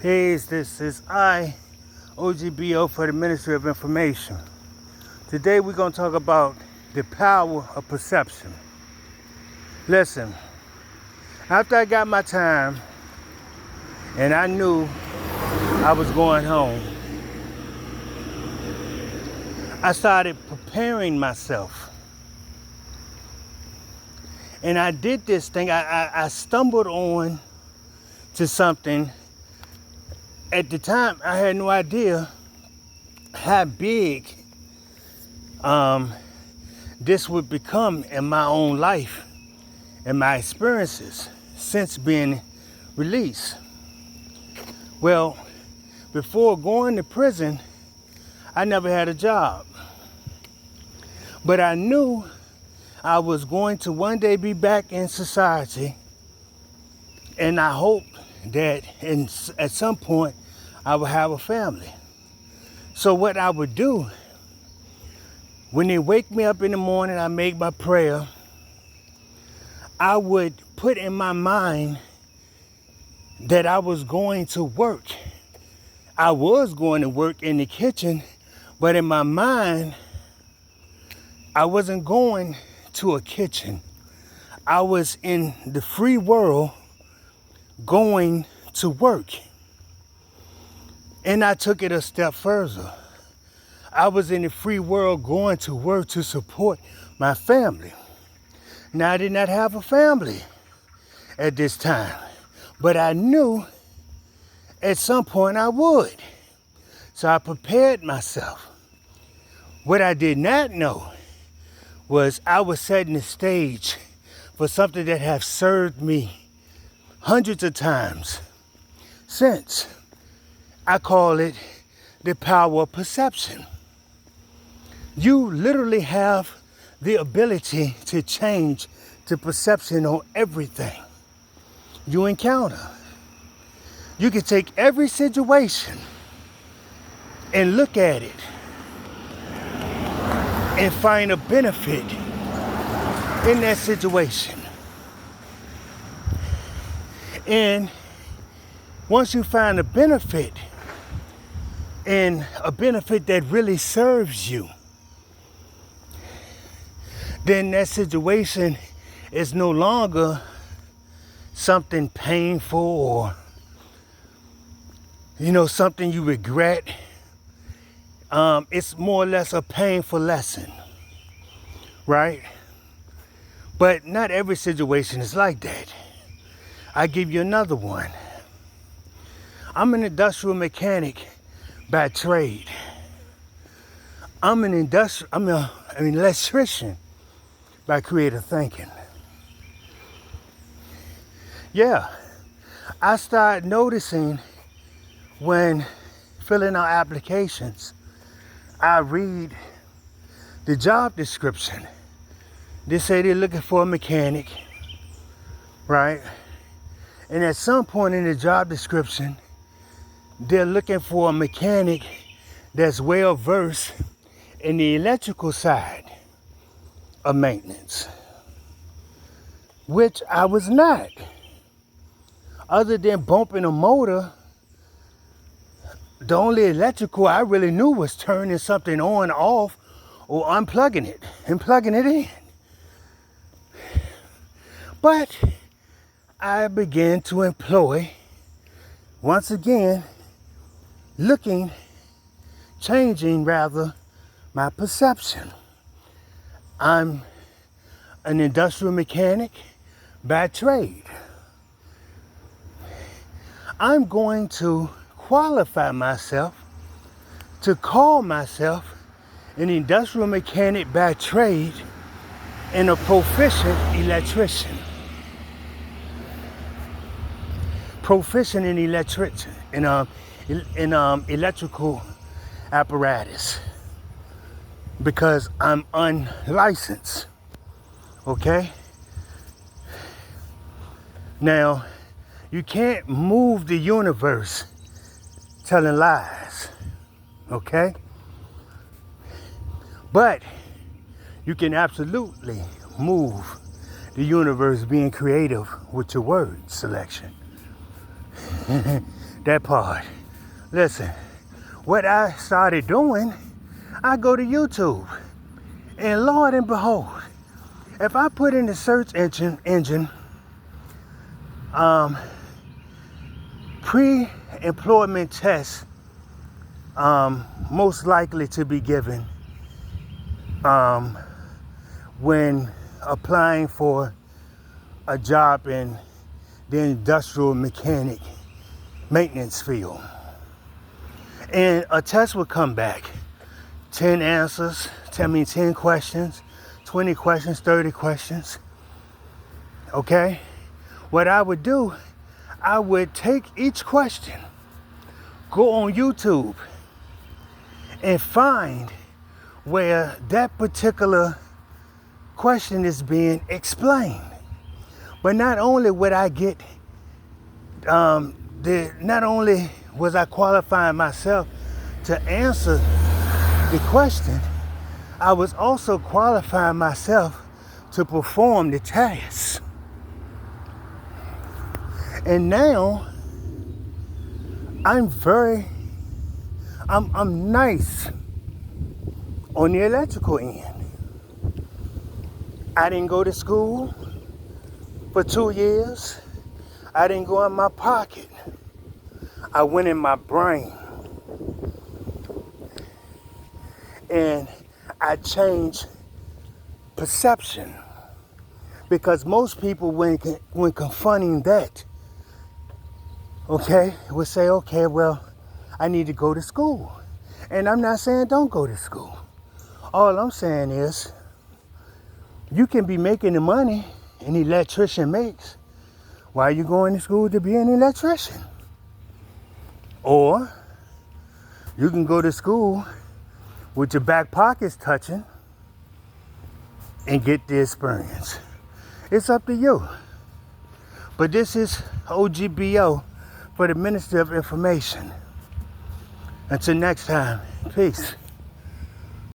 Peace, this is O.G.B.O for the Ministry of Information. Today we're going to talk about the power of perception. Listen, after I got my time and I knew I was going home, I started preparing myself. And I did this thing, I stumbled on to something. At the time, I had no idea how big this would become in my own life and my experiences since being released. Well, before going to prison, I never had a job. But I knew I was going to one day be back in society, and I hoped that at some point I would have a family. So what I would do, when they wake me up in the morning, I make my prayer, I would put in my mind that I was going to work. I was going to work in the kitchen, but in my mind, I wasn't going to a kitchen. I was in the free world going to work. And I took it a step further. I was in the free world going to work to support my family. Now, I did not have a family at this time, but I knew at some point I would. So I prepared myself. What I did not know was I was setting the stage for something that has served me hundreds of times since. I call it the power of perception. You literally have the ability to change the perception on everything you encounter. You can take every situation and look at it and find a benefit in that situation. And once you find a benefit, and a benefit that really serves you, then that situation is no longer something painful or, something you regret. It's more or less a painful lesson, right? But not every situation is like that. I give you another one. I'm an industrial mechanic by trade. I'm an electrician by creative thinking. Yeah, I started noticing when filling out applications, I read the job description. They say they're looking for a mechanic, right? And at some point in the job description, they're looking for a mechanic that's well versed in the electrical side of maintenance, which I was not. Other than bumping a motor, the only electrical I really knew was turning something on, off, or unplugging it and plugging it in. But I began to employ, once again, changing my perception. I'm an industrial mechanic by trade. I'm going to qualify myself to call myself an industrial mechanic by trade and a proficient electrician. Proficient in electrical apparatus, because I'm unlicensed. Okay? Now, you can't move the universe telling lies. Okay? But you can absolutely move the universe being creative with your word selection. That part. Listen, what I started doing, I go to YouTube. And Lord and behold, if I put in the search engine pre-employment test, most likely to be given when applying for a job in the industrial mechanic maintenance field. And a test would come back. 10 answers, 10 questions, 20 questions, 30 questions. Okay? What I would do, I would take each question, go on YouTube, and find where that particular question is being explained. But not only would I get, not only was I qualifying myself to answer the question, I was also qualifying myself to perform the task. And now I'm nice on the electrical end. I didn't go to school for 2 years. I didn't go in my pocket. I went in my brain. And I changed perception. Because most people, when confronting that, okay, would say, okay, well, I need to go to school. And I'm not saying don't go to school. All I'm saying is, you can be making the money an electrician makes while you're going to school to be an electrician. Or you can go to school with your back pockets touching and get the experience. It's up to you. But this is O.G.B.O. for the Ministry of Information. Until next time, peace.